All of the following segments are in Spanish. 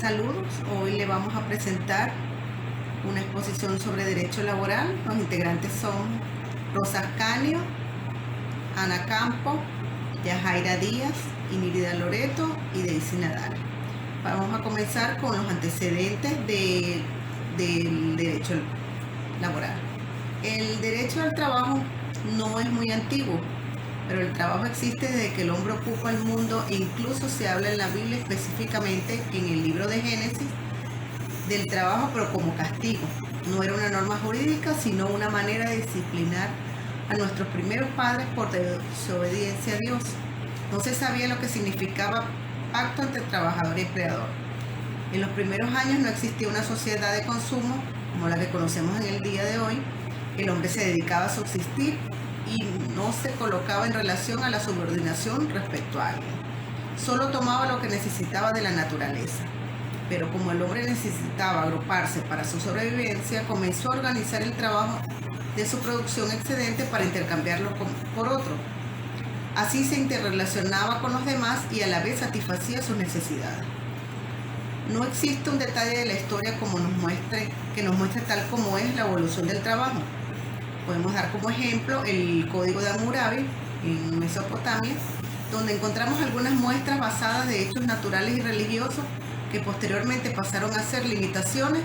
Saludos, hoy le vamos a presentar una exposición sobre derecho laboral. Los integrantes son Rosa Ascanio, Ana Campo, Yajaira Díaz, Inírida Loreto y Daisy Nadal. Vamos a comenzar con los antecedentes del derecho laboral. El derecho al trabajo no es muy antiguo, pero el trabajo existe desde que el hombre ocupa el mundo e incluso se habla en la Biblia específicamente en el libro de Génesis del trabajo, pero como castigo. No era una norma jurídica, sino una manera de disciplinar a nuestros primeros padres por desobediencia a Dios. No se sabía lo que significaba pacto entre trabajador y empleador. En los primeros años no existía una sociedad de consumo como la que conocemos en el día de hoy. El hombre se dedicaba a subsistir y no se colocaba en relación a la subordinación respecto a alguien. Solo tomaba lo que necesitaba de la naturaleza. Pero como el hombre necesitaba agruparse para su sobrevivencia, comenzó a organizar el trabajo de su producción excedente para intercambiarlo por otro. Así se interrelacionaba con los demás y a la vez satisfacía sus necesidades. No existe un detalle de la historia que nos muestre tal como es la evolución del trabajo. Podemos dar como ejemplo el Código de Hammurabi en Mesopotamia, donde encontramos algunas muestras basadas de hechos naturales y religiosos que posteriormente pasaron a ser limitaciones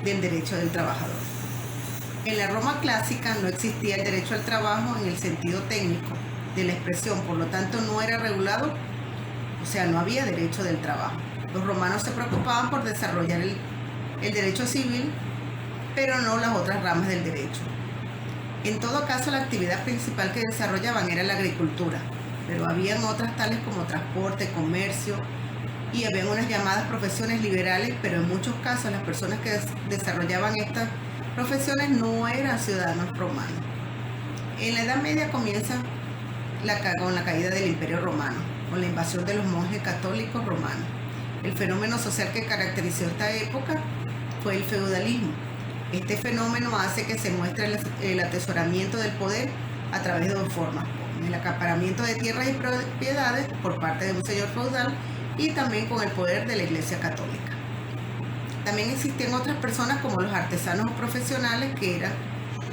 del derecho del trabajador. En la Roma clásica no existía el derecho al trabajo en el sentido técnico de la expresión, por lo tanto no era regulado, o sea, no había derecho del trabajo. Los romanos se preocupaban por desarrollar el derecho civil, pero no las otras ramas del derecho. En todo caso, la actividad principal que desarrollaban era la agricultura, pero habían otras tales como transporte, comercio, y habían unas llamadas profesiones liberales, pero en muchos casos las personas que desarrollaban estas profesiones no eran ciudadanos romanos. En la Edad Media comienza con la caída del Imperio Romano, con la invasión de los monjes católicos romanos. El fenómeno social que caracterizó esta época fue el feudalismo. Este fenómeno hace que se muestre el atesoramiento del poder a través de dos formas: el acaparamiento de tierras y propiedades por parte de un señor feudal y también con el poder de la Iglesia Católica. También existían otras personas como los artesanos o profesionales, que eran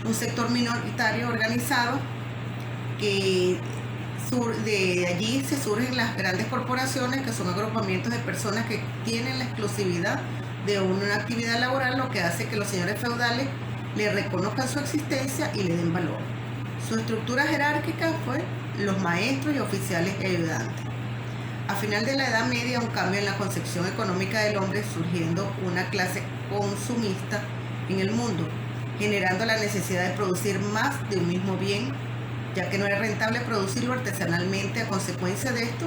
un sector minoritario organizado, que de allí se surgen las grandes corporaciones, que son agrupamientos de personas que tienen la exclusividad de una actividad laboral, lo que hace que los señores feudales le reconozcan su existencia y le den valor. Su estructura jerárquica fue los maestros y oficiales y ayudantes. A final de la Edad Media, un cambio en la concepción económica del hombre, surgiendo una clase consumista en el mundo, generando la necesidad de producir más de un mismo bien, ya que no era rentable producirlo artesanalmente. A consecuencia de esto,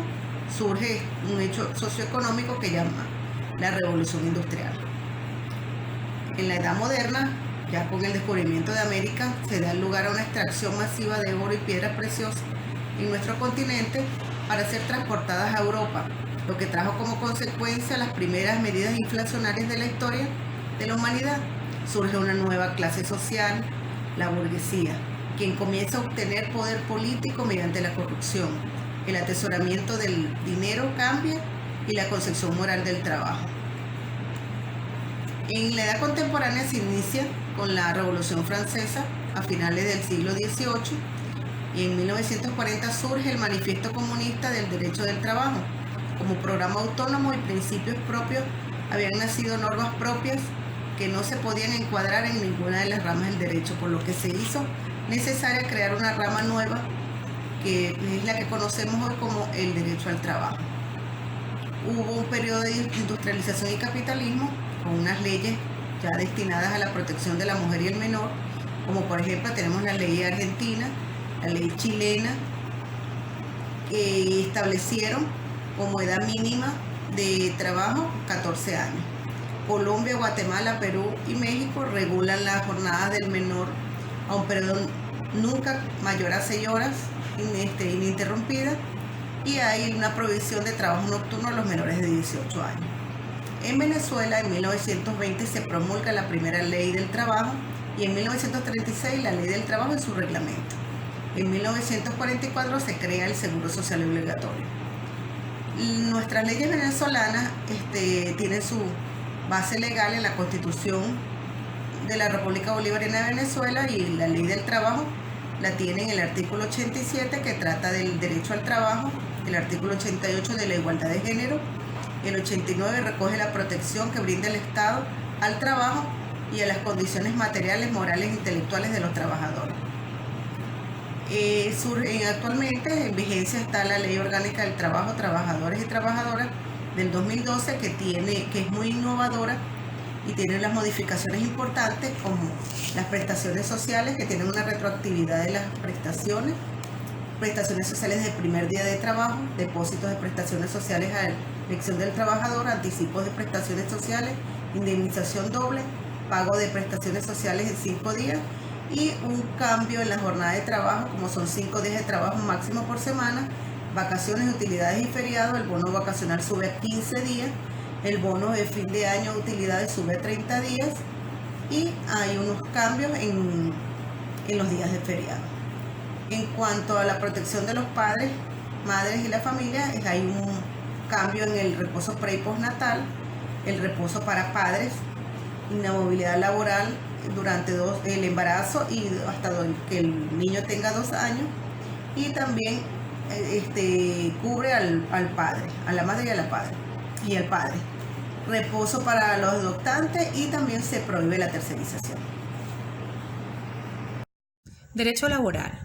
surge un hecho socioeconómico que llama la Revolución Industrial. En la Edad Moderna, ya con el descubrimiento de América, se da lugar a una extracción masiva de oro y piedras preciosas en nuestro continente para ser transportadas a Europa, lo que trajo como consecuencia las primeras medidas inflacionarias de la historia de la humanidad. Surge una nueva clase social, la burguesía, quien comienza a obtener poder político mediante la corrupción. El atesoramiento del dinero cambia y la concepción moral del trabajo. En la edad contemporánea se inicia con la Revolución Francesa a finales del siglo XVIII, y en 1940 surge el Manifiesto Comunista del Derecho del Trabajo. Como programa autónomo y principios propios, habían nacido normas propias que no se podían encuadrar en ninguna de las ramas del derecho, por lo que se hizo necesaria crear una rama nueva, que es la que conocemos hoy como el derecho al trabajo. Hubo un periodo de industrialización y capitalismo con unas leyes ya destinadas a la protección de la mujer y el menor, como por ejemplo tenemos la ley argentina, la ley chilena, que establecieron como edad mínima de trabajo 14 años. Colombia, Guatemala, Perú y México regulan las jornadas del menor a un periodo nunca mayor a 6 horas ininterrumpida, y hay una prohibición de trabajo nocturno a los menores de 18 años. En Venezuela, en 1920 se promulga la primera ley del trabajo, y en 1936 la ley del trabajo y su reglamento. En 1944 se crea el Seguro Social Obligatorio. Nuestras leyes venezolanas tienen su base legal en la Constitución de la República Bolivariana de Venezuela, y la ley del trabajo la tiene en el artículo 87, que trata del derecho al trabajo, el artículo 88 de la igualdad de género, el 89 recoge la protección que brinda el Estado al trabajo y a las condiciones materiales, morales e intelectuales de los trabajadores. Actualmente en vigencia está la Ley Orgánica del Trabajo, Trabajadores y Trabajadoras del 2012, que es muy innovadora y tiene unas modificaciones importantes, como las prestaciones sociales, que tienen una retroactividad de las prestaciones sociales del primer día de trabajo, depósitos de prestaciones sociales a elección del trabajador, anticipos de prestaciones sociales, indemnización doble, pago de prestaciones sociales en 5 días, y un cambio en la jornada de trabajo, como son 5 días de trabajo máximo por semana, vacaciones, utilidades y feriados. El bono vacacional sube a 15 días, el bono de fin de año de utilidades sube a 30 días, y hay unos cambios en los días de feriado. En cuanto a la protección de los padres, madres y la familia, hay un cambio en el reposo pre y postnatal, el reposo para padres, inamovilidad laboral durante el embarazo y hasta que el niño tenga 2 años, y también cubre al padre, a la madre y al padre. Reposo para los adoptantes, y también se prohíbe la tercerización. Derecho laboral.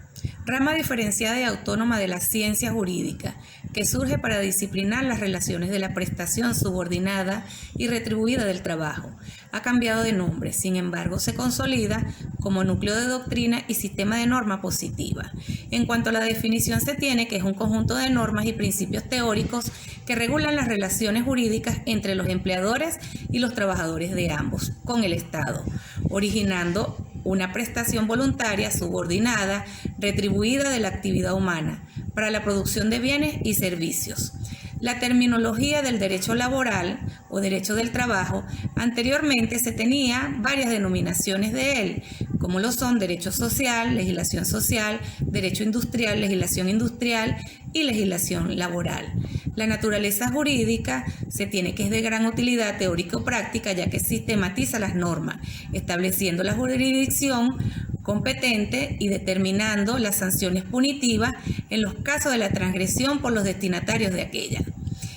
Rama diferenciada y autónoma de la ciencia jurídica, que surge para disciplinar las relaciones de la prestación subordinada y retribuida del trabajo. Ha cambiado de nombre, sin embargo, se consolida como núcleo de doctrina y sistema de norma positiva. En cuanto a la definición, se tiene que es un conjunto de normas y principios teóricos que regulan las relaciones jurídicas entre los empleadores y los trabajadores de ambos con el Estado, originando una prestación voluntaria, subordinada, retribuida de la actividad humana para la producción de bienes y servicios. La terminología del derecho laboral o derecho del trabajo, anteriormente se tenía varias denominaciones de él, como lo son derecho social, legislación social, derecho industrial, legislación industrial y legislación laboral. La naturaleza jurídica se tiene que es de gran utilidad teórico-práctica, ya que sistematiza las normas, estableciendo la jurisdicción competente y determinando las sanciones punitivas en los casos de la transgresión por los destinatarios de aquella.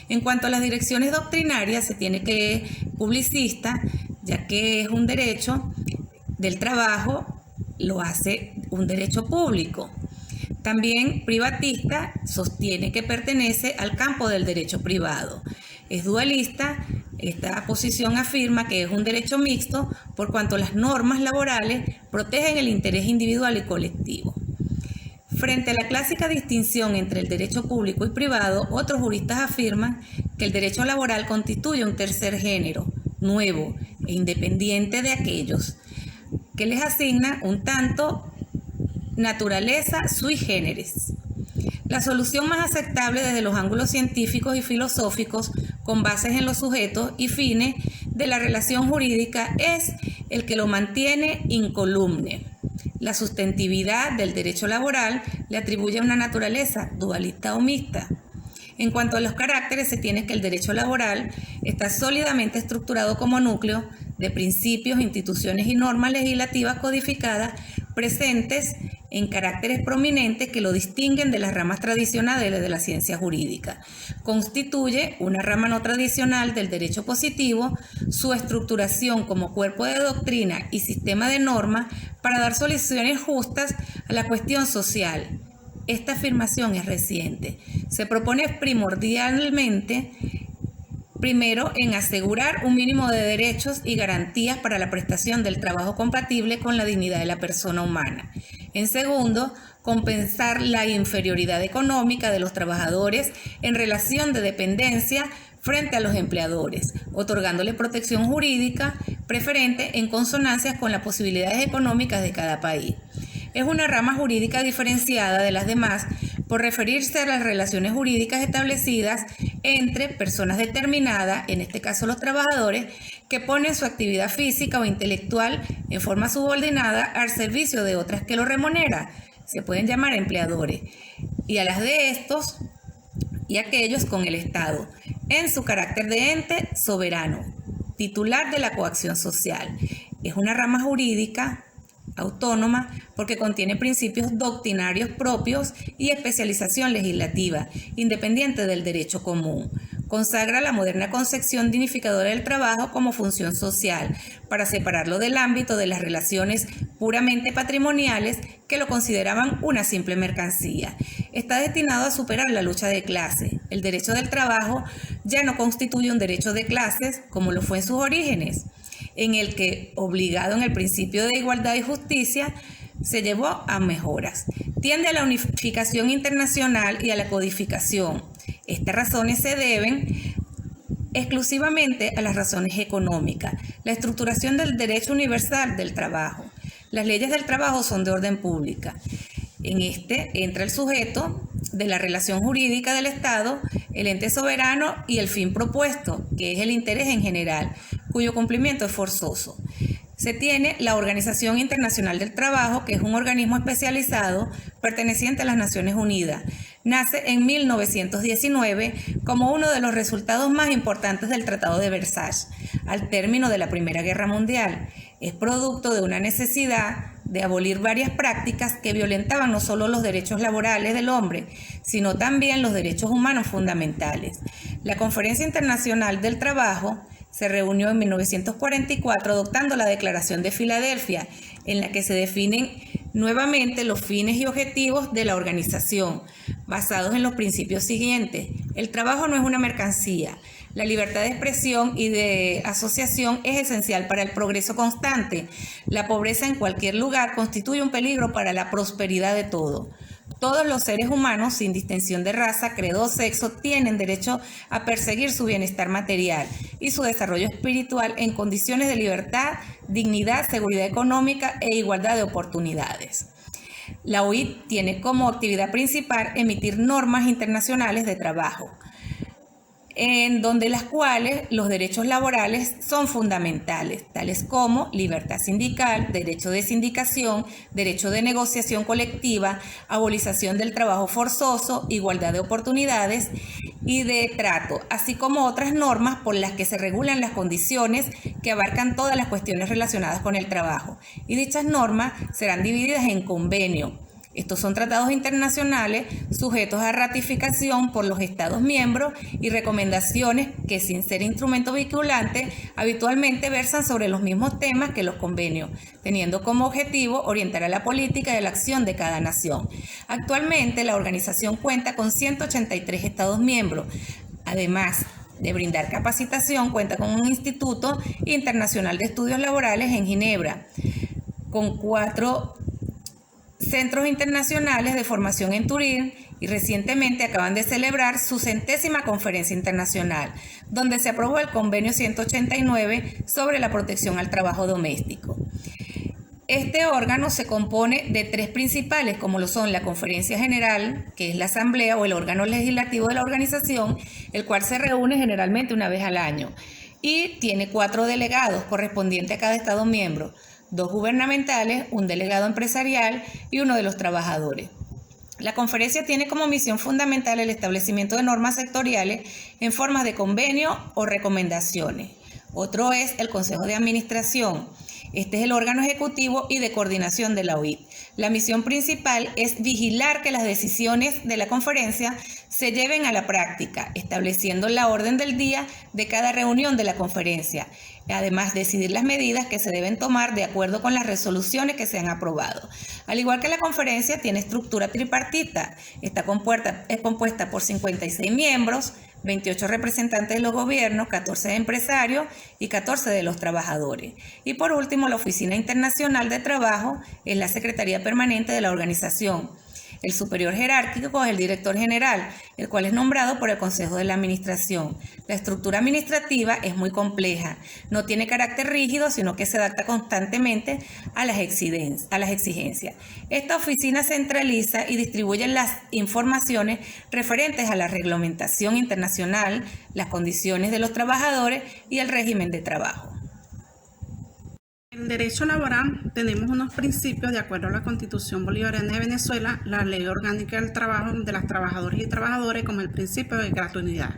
En cuanto a las direcciones doctrinarias, se tiene que publicista, ya que es un derecho del trabajo, lo hace un derecho público. También privatista, sostiene que pertenece al campo del derecho privado. Es dualista, esta posición afirma que es un derecho mixto por cuanto las normas laborales protegen el interés individual y colectivo. Frente a la clásica distinción entre el derecho público y privado, otros juristas afirman que el derecho laboral constituye un tercer género, nuevo e independiente de aquellos, que les asigna un tanto naturaleza sui generis. La solución más aceptable desde los ángulos científicos y filosóficos, con bases en los sujetos y fines de la relación jurídica, es el que lo mantiene incolume. La sustantividad del derecho laboral le atribuye una naturaleza dualista o mixta. En cuanto a los caracteres, se tiene que el derecho laboral está sólidamente estructurado como núcleo de principios, instituciones y normas legislativas codificadas presentes en caracteres prominentes que lo distinguen de las ramas tradicionales de la ciencia jurídica. Constituye una rama no tradicional del derecho positivo, su estructuración como cuerpo de doctrina y sistema de normas para dar soluciones justas a la cuestión social. Esta afirmación es reciente. Se propone primordialmente, primero, en asegurar un mínimo de derechos y garantías para la prestación del trabajo compatible con la dignidad de la persona humana. En segundo, compensar la inferioridad económica de los trabajadores en relación de dependencia frente a los empleadores, otorgándole protección jurídica preferente en consonancia con las posibilidades económicas de cada país. Es una rama jurídica diferenciada de las demás por referirse a las relaciones jurídicas establecidas entre personas determinadas, en este caso los trabajadores, que ponen su actividad física o intelectual en forma subordinada al servicio de otras que lo remuneran. Se pueden llamar empleadores. Y a las de estos, y aquellos con el Estado, en su carácter de ente soberano, titular de la coacción social. Es una rama jurídica autónoma porque contiene principios doctrinarios propios y especialización legislativa, independiente del derecho común. Consagra la moderna concepción dignificadora del trabajo como función social, para separarlo del ámbito de las relaciones puramente patrimoniales que lo consideraban una simple mercancía. Está destinado a superar la lucha de clases. El derecho del trabajo ya no constituye un derecho de clases como lo fue en sus orígenes, en el que, obligado en el principio de igualdad y justicia, se llevó a mejoras. Tiende a la unificación internacional y a la codificación. Estas razones se deben exclusivamente a las razones económicas, la estructuración del derecho universal del trabajo. Las leyes del trabajo son de orden pública. En este entra el sujeto de la relación jurídica del Estado, el ente soberano y el fin propuesto, que es el interés en general, cuyo cumplimiento es forzoso. Se tiene la Organización Internacional del Trabajo, que es un organismo especializado perteneciente a las Naciones Unidas. Nace en 1919 como uno de los resultados más importantes del Tratado de Versalles, al término de la Primera Guerra Mundial. Es producto de una necesidad de abolir varias prácticas que violentaban no solo los derechos laborales del hombre, sino también los derechos humanos fundamentales. La Conferencia Internacional del Trabajo se reunió en 1944 adoptando la Declaración de Filadelfia, en la que se definen nuevamente los fines y objetivos de la organización, basados en los principios siguientes. El trabajo no es una mercancía. La libertad de expresión y de asociación es esencial para el progreso constante. La pobreza en cualquier lugar constituye un peligro para la prosperidad de todo. Todos los seres humanos, sin distinción de raza, credo o sexo, tienen derecho a perseguir su bienestar material y su desarrollo espiritual en condiciones de libertad, dignidad, seguridad económica e igualdad de oportunidades. La OIT tiene como actividad principal emitir normas internacionales de trabajo, en donde las cuales los derechos laborales son fundamentales, tales como libertad sindical, derecho de sindicación, derecho de negociación colectiva, abolición del trabajo forzoso, igualdad de oportunidades y de trato, así como otras normas por las que se regulan las condiciones que abarcan todas las cuestiones relacionadas con el trabajo. Y dichas normas serán divididas en convenio. Estos son tratados internacionales sujetos a ratificación por los Estados miembros y recomendaciones que, sin ser instrumento vinculante, habitualmente versan sobre los mismos temas que los convenios, teniendo como objetivo orientar a la política y la acción de cada nación. Actualmente, la organización cuenta con 183 Estados miembros. Además de brindar capacitación, cuenta con un Instituto Internacional de Estudios Laborales en Ginebra, con 4 centros internacionales de formación en Turín, y recientemente acaban de celebrar su 100ª conferencia internacional, donde se aprobó el convenio 189 sobre la protección al trabajo doméstico. Este órgano se compone de 3 principales, como lo son la Conferencia General, que es la asamblea o el órgano legislativo de la organización, el cual se reúne generalmente una vez al año, y tiene 4 delegados correspondientes a cada Estado miembro, 2 gubernamentales, un delegado empresarial y uno de los trabajadores. La conferencia tiene como misión fundamental el establecimiento de normas sectoriales en forma de convenio o recomendaciones. Otro es el Consejo de Administración. Este es el órgano ejecutivo y de coordinación de la OIT. La misión principal es vigilar que las decisiones de la conferencia se lleven a la práctica, estableciendo la orden del día de cada reunión de la conferencia. Además, decidir las medidas que se deben tomar de acuerdo con las resoluciones que se han aprobado. Al igual que la conferencia, tiene estructura tripartita. Es compuesta por 56 miembros, 28 representantes de los gobiernos, 14 de empresarios y 14 de los trabajadores. Y por último, la Oficina Internacional de Trabajo es la Secretaría Permanente de la organización. El superior jerárquico es el director general, el cual es nombrado por el Consejo de la Administración. La estructura administrativa es muy compleja, no tiene carácter rígido, sino que se adapta constantemente a las exigencias. Esta oficina centraliza y distribuye las informaciones referentes a la reglamentación internacional, las condiciones de los trabajadores y el régimen de trabajo. En el derecho laboral tenemos unos principios de acuerdo a la Constitución Bolivariana de Venezuela, la Ley Orgánica del Trabajo de las Trabajadoras y Trabajadores, como el principio de gratuidad.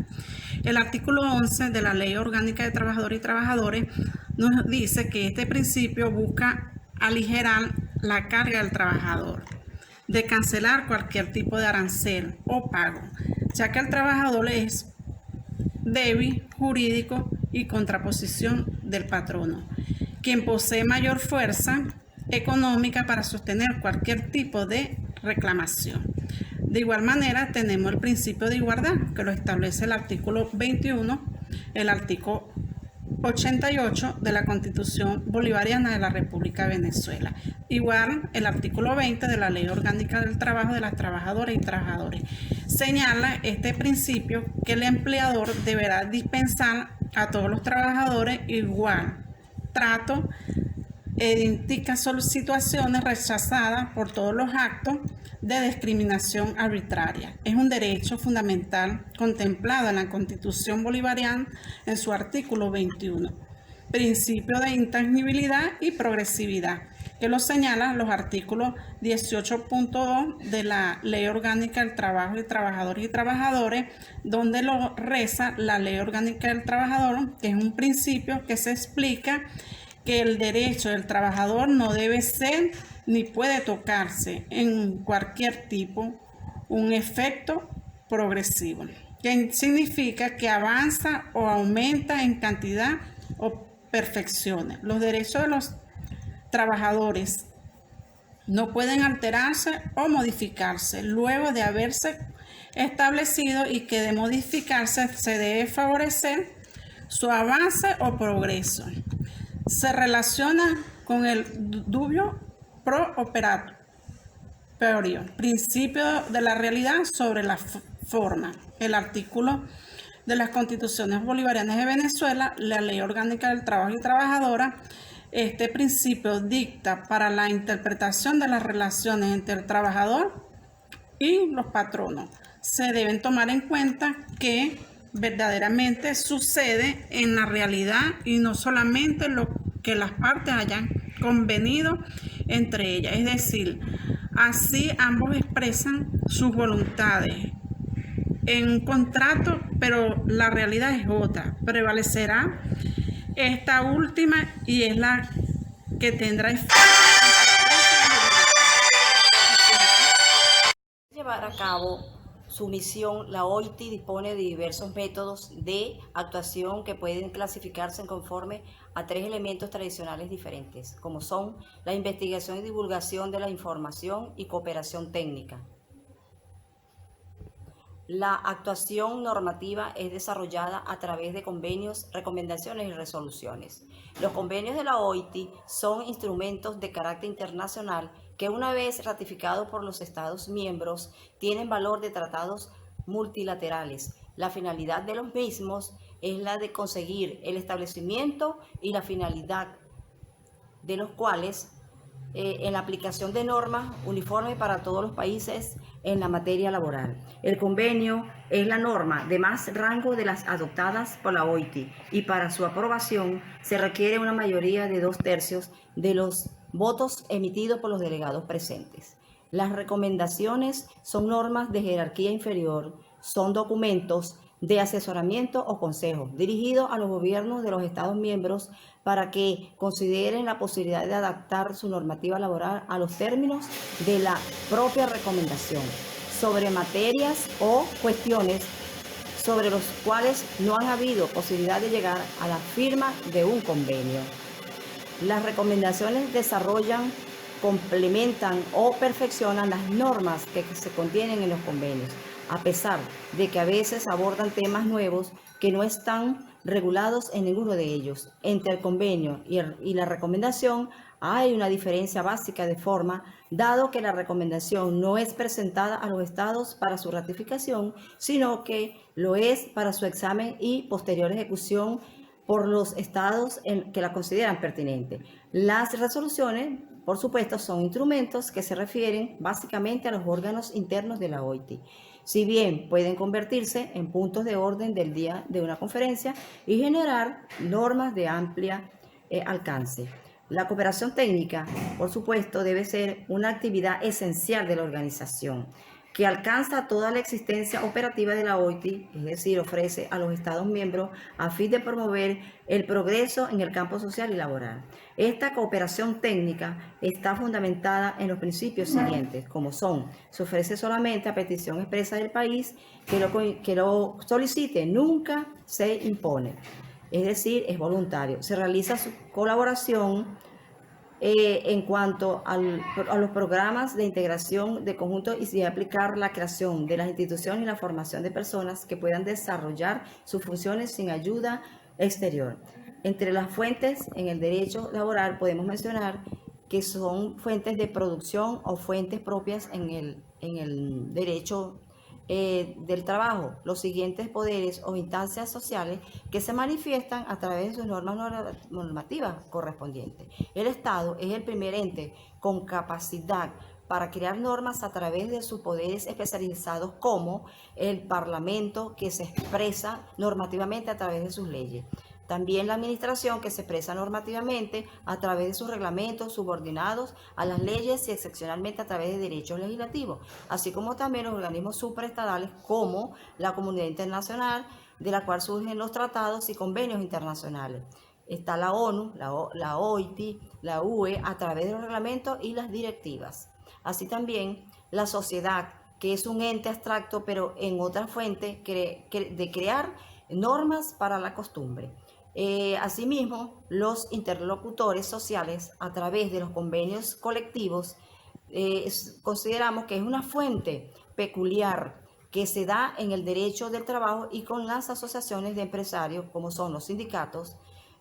El artículo 11 de la Ley Orgánica de Trabajadores y Trabajadores nos dice que este principio busca aligerar la carga del trabajador, de cancelar cualquier tipo de arancel o pago, ya que el trabajador es débil, jurídico y contraposición del patrono, quien posee mayor fuerza económica para sostener cualquier tipo de reclamación. De igual manera, tenemos el principio de igualdad, que lo establece el artículo 21, el artículo 88 de la Constitución Bolivariana de la República de Venezuela. Igual, el artículo 20 de la Ley Orgánica del Trabajo de las Trabajadoras y Trabajadores. Señala este principio que el empleador deberá dispensar a todos los trabajadores igual trato, identifica situaciones rechazadas por todos los actos de discriminación arbitraria. Es un derecho fundamental contemplado en la Constitución Bolivariana en su artículo 21. Principio de intangibilidad y progresividad, que lo señalan los artículos 18.2 de la Ley Orgánica del Trabajo de Trabajadores y Trabajadores, donde lo reza la Ley Orgánica del Trabajador, que es un principio que se explica que el derecho del trabajador no debe ser ni puede tocarse en cualquier tipo un efecto progresivo, que significa que avanza o aumenta en cantidad o perfecciona. Los derechos de los trabajadores no pueden alterarse o modificarse luego de haberse establecido, y que de modificarse se debe favorecer su avance o progreso. Se relaciona con el dubio pro operatorio, principio de la realidad sobre la forma. El artículo de las Constituciones Bolivarianas de Venezuela, la Ley Orgánica del Trabajo y Trabajadora, este principio dicta para la interpretación de las relaciones entre el trabajador y los patronos. Se deben tomar en cuenta que verdaderamente sucede en la realidad y no solamente lo que las partes hayan convenido entre ellas. Es decir, así ambos expresan sus voluntades en un contrato, pero la realidad es otra. Prevalecerá esta última y es la que tendrá efecto. Llevar a cabo su misión, la OIT dispone de diversos métodos de actuación que pueden clasificarse conforme a 3 elementos tradicionales diferentes, como son la investigación y divulgación de la información y cooperación técnica. La actuación normativa es desarrollada a través de convenios, recomendaciones y resoluciones. Los convenios de la OIT son instrumentos de carácter internacional que, una vez ratificados por los Estados miembros, tienen valor de tratados multilaterales. La finalidad de los mismos es la de conseguir el establecimiento y la finalidad de los cuales en la aplicación de normas uniformes para todos los países en la materia laboral. El convenio es la norma de más rango de las adoptadas por la OIT, y para su aprobación se requiere una mayoría de 2/3 de los votos emitidos por los delegados presentes. Las recomendaciones son normas de jerarquía inferior, son documentos de asesoramiento o consejo dirigidos a los gobiernos de los Estados miembros para que consideren la posibilidad de adaptar su normativa laboral a los términos de la propia recomendación sobre materias o cuestiones sobre los cuales no han habido posibilidad de llegar a la firma de un convenio. Las recomendaciones desarrollan, complementan o perfeccionan las normas que se contienen en los convenios, a pesar de que a veces abordan temas nuevos que no están regulados en ninguno de ellos. Entre el convenio y la recomendación hay una diferencia básica de forma, dado que la recomendación no es presentada a los estados para su ratificación, sino que lo es para su examen y posterior ejecución por los estados que la consideran pertinente. Las resoluciones, por supuesto, son instrumentos que se refieren básicamente a los órganos internos de la OIT. Si bien pueden convertirse en puntos de orden del día de una conferencia y generar normas de amplia alcance. La cooperación técnica, por supuesto, debe ser una actividad esencial de la organización que alcanza toda la existencia operativa de la OIT, es decir, ofrece a los Estados miembros a fin de promover el progreso en el campo social y laboral. Esta cooperación técnica está fundamentada en los principios siguientes, como son: se ofrece solamente a petición expresa del país que lo solicite, nunca se impone, es decir, es voluntario. Se realiza su colaboración en cuanto a los programas de integración de conjunto y de aplicar la creación de las instituciones y la formación de personas que puedan desarrollar sus funciones sin ayuda exterior. Entre las fuentes en el derecho laboral podemos mencionar que son fuentes de producción o fuentes propias en el derecho del trabajo, los siguientes poderes o instancias sociales que se manifiestan a través de sus normas normativas correspondientes. El Estado es el primer ente con capacidad para crear normas a través de sus poderes especializados, como el Parlamento, que se expresa normativamente a través de sus leyes. También la administración, que se expresa normativamente a través de sus reglamentos subordinados a las leyes y excepcionalmente a través de derechos legislativos, así como también los organismos supraestatales como la comunidad internacional, de la cual surgen los tratados y convenios internacionales. Está la ONU, la OIT, la UE, a través de los reglamentos y las directivas. Así también la sociedad, que es un ente abstracto, pero en otra fuente de crear normas para la costumbre. Asimismo, los interlocutores sociales, a través de los convenios colectivos, consideramos que es una fuente peculiar que se da en el derecho del trabajo y con las asociaciones de empresarios, como son los sindicatos.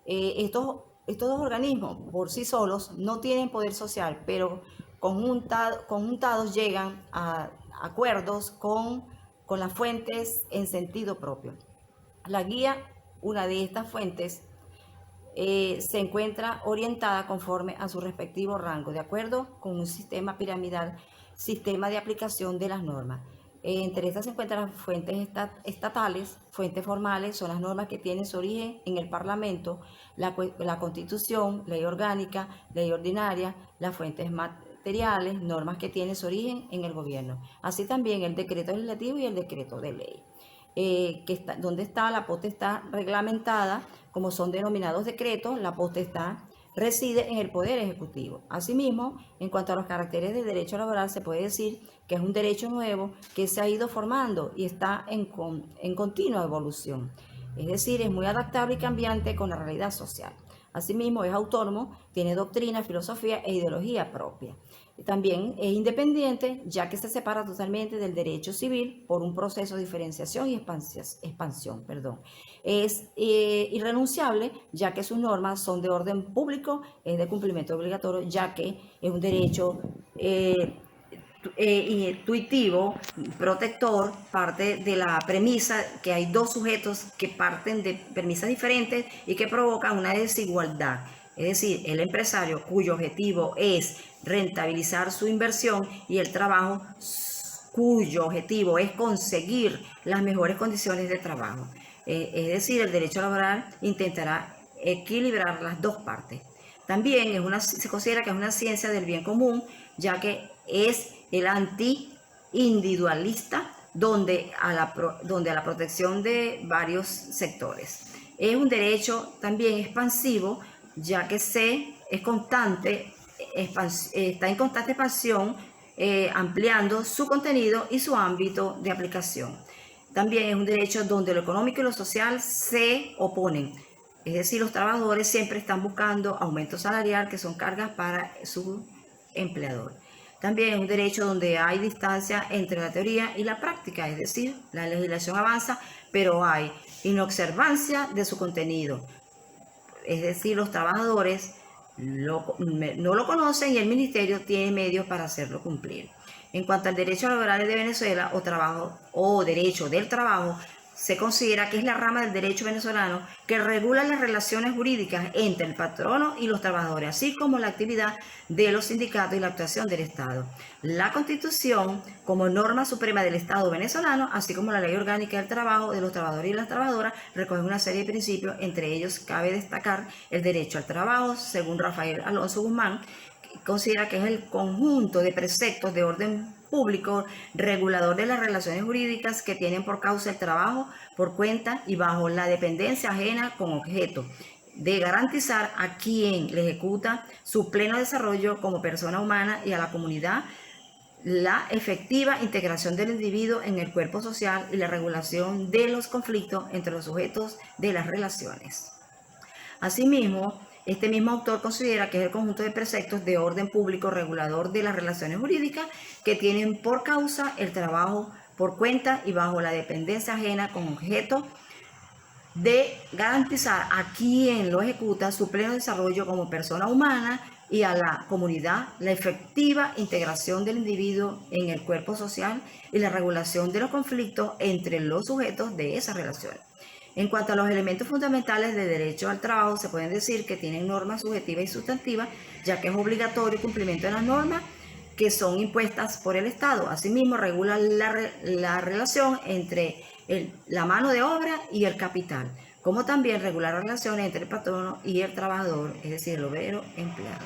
Estos dos organismos por sí solos no tienen poder social, pero conjuntados llegan a acuerdos con las fuentes en sentido propio. La guía, una de estas fuentes, se encuentra orientada conforme a su respectivo rango, de acuerdo con un sistema piramidal, sistema de aplicación de las normas. Entre estas se encuentran las fuentes estatales. Fuentes formales son las normas que tienen su origen en el Parlamento, la Constitución, ley orgánica, ley ordinaria, las fuentes materiales, normas que tienen su origen en el gobierno. Así también el decreto legislativo y el decreto de ley. Donde está la potestad reglamentada, como son denominados decretos, la potestad reside en el Poder Ejecutivo. Asimismo, en cuanto a los caracteres del derecho laboral, se puede decir que es un derecho nuevo que se ha ido formando y está en continua evolución. Es decir, es muy adaptable y cambiante con la realidad social. Asimismo, es autónomo, tiene doctrina, filosofía e ideología propia. También es independiente, ya que se separa totalmente del derecho civil por un proceso de diferenciación y expansión. Es irrenunciable, ya que sus normas son de orden público, es de cumplimiento obligatorio, ya que es un derecho intuitivo, protector, parte de la premisa que hay dos sujetos que parten de premisas diferentes y que provocan una desigualdad. Es decir, el empresario, cuyo objetivo es rentabilizar su inversión, y el trabajo, cuyo objetivo es conseguir las mejores condiciones de trabajo. Es decir, el derecho laboral intentará equilibrar las dos partes. También se considera que es una ciencia del bien común, ya que es el anti-individualista, donde a la protección de varios sectores. Es un derecho también expansivo, ya que está en constante expansión, ampliando su contenido y su ámbito de aplicación. También es un derecho donde lo económico y lo social se oponen. Es decir, los trabajadores siempre están buscando aumento salarial, que son cargas para su empleador. También es un derecho donde hay distancia entre la teoría y la práctica, es decir, la legislación avanza, pero hay inobservancia de su contenido. Es decir, los trabajadores no lo conocen y el ministerio tiene medios para hacerlo cumplir. En cuanto al derecho laboral de Venezuela o derecho del trabajo, se considera que es la rama del derecho venezolano que regula las relaciones jurídicas entre el patrono y los trabajadores, así como la actividad de los sindicatos y la actuación del Estado. La Constitución, como norma suprema del Estado venezolano, así como la Ley Orgánica del Trabajo de los trabajadores y las trabajadoras, recogen una serie de principios. Entre ellos cabe destacar el derecho al trabajo, según Rafael Alonso Guzmán, que considera que es el conjunto de preceptos de orden público regulador de las relaciones jurídicas que tienen por causa el trabajo por cuenta y bajo la dependencia ajena con objeto de garantizar a quien le ejecuta su pleno desarrollo como persona humana y a la comunidad la efectiva integración del individuo en el cuerpo social y la regulación de los conflictos entre los sujetos de las relaciones. Asimismo, este mismo autor considera que es el conjunto de preceptos de orden público regulador de las relaciones jurídicas que tienen por causa el trabajo por cuenta y bajo la dependencia ajena con objeto de garantizar a quien lo ejecuta su pleno desarrollo como persona humana y a la comunidad la efectiva integración del individuo en el cuerpo social y la regulación de los conflictos entre los sujetos de esas relaciones. En cuanto a los elementos fundamentales del derecho al trabajo, se pueden decir que tienen normas subjetivas y sustantivas, ya que es obligatorio el cumplimiento de las normas que son impuestas por el Estado. Asimismo, regula la relación entre la mano de obra y el capital, como también regular las relaciones entre el patrono y el trabajador, es decir, el obrero empleado.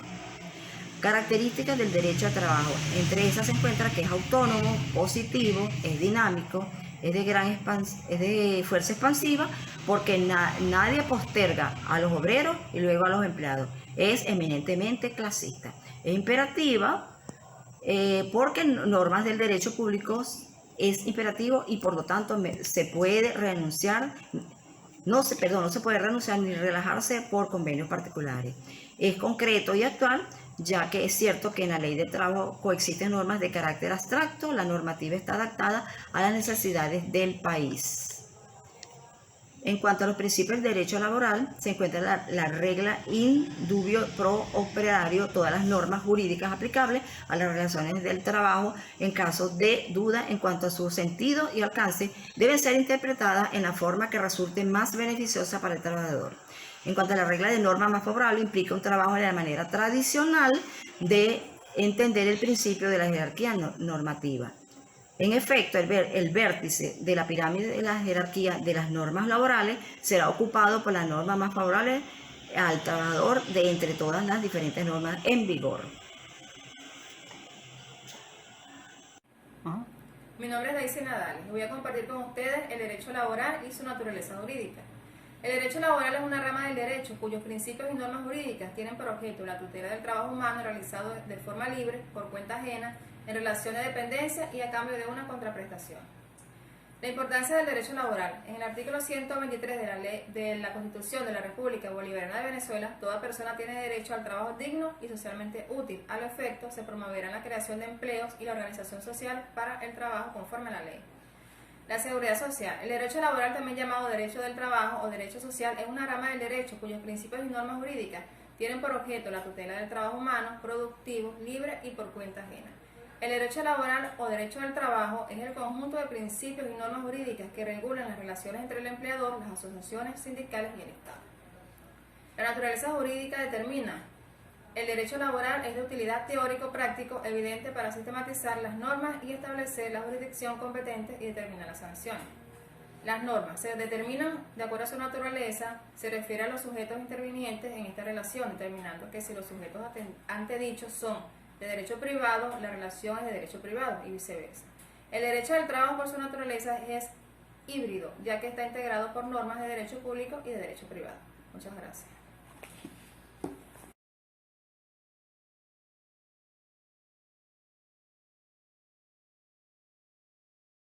Características del derecho al trabajo. Entre esas se encuentra que es autónomo, positivo, es dinámico, es de fuerza expansiva, porque nadie posterga a los obreros y luego a los empleados. Es eminentemente clasista. Es imperativa porque normas del derecho público es imperativo y por lo tanto se puede renunciar. No se puede renunciar ni relajarse por convenios particulares. Es concreto y actual, ya que es cierto que en la ley de trabajo coexisten normas de carácter abstracto, la normativa está adaptada a las necesidades del país. En cuanto a los principios del derecho laboral, se encuentra la regla in dubio pro operario, todas las normas jurídicas aplicables a las relaciones del trabajo en caso de duda en cuanto a su sentido y alcance, deben ser interpretadas en la forma que resulte más beneficiosa para el trabajador. En cuanto a la regla de norma más favorable, implica un trabajo de la manera tradicional de entender el principio de la jerarquía normativa. En efecto, el vértice de la pirámide de la jerarquía de las normas laborales será ocupado por la norma más favorable al trabajador de entre todas las diferentes normas en vigor. Mi nombre es Daisy Nadal y voy a compartir con ustedes el derecho laboral y su naturaleza jurídica. El derecho laboral es una rama del derecho cuyos principios y normas jurídicas tienen por objeto la tutela del trabajo humano realizado de forma libre, por cuenta ajena, en relación de dependencia y a cambio de una contraprestación. La importancia del derecho laboral. En el artículo 123 de la Constitución de la República Bolivariana de Venezuela, toda persona tiene derecho al trabajo digno y socialmente útil. Al efecto, se promoverá la creación de empleos y la organización social para el trabajo conforme a la ley. La seguridad social. El derecho laboral, también llamado derecho del trabajo o derecho social, es una rama del derecho cuyos principios y normas jurídicas tienen por objeto la tutela del trabajo humano, productivo, libre y por cuenta ajena. El derecho laboral o derecho del trabajo es el conjunto de principios y normas jurídicas que regulan las relaciones entre el empleador, las asociaciones sindicales y el Estado. La naturaleza jurídica determina. El derecho laboral es de utilidad teórico-práctico evidente para sistematizar las normas y establecer la jurisdicción competente y determinar las sanciones. Las normas se determinan de acuerdo a su naturaleza, se refiere a los sujetos intervinientes en esta relación, determinando que si los sujetos antedichos son de derecho privado, la relación es de derecho privado y viceversa. El derecho del trabajo por su naturaleza es híbrido, ya que está integrado por normas de derecho público y de derecho privado. Muchas gracias.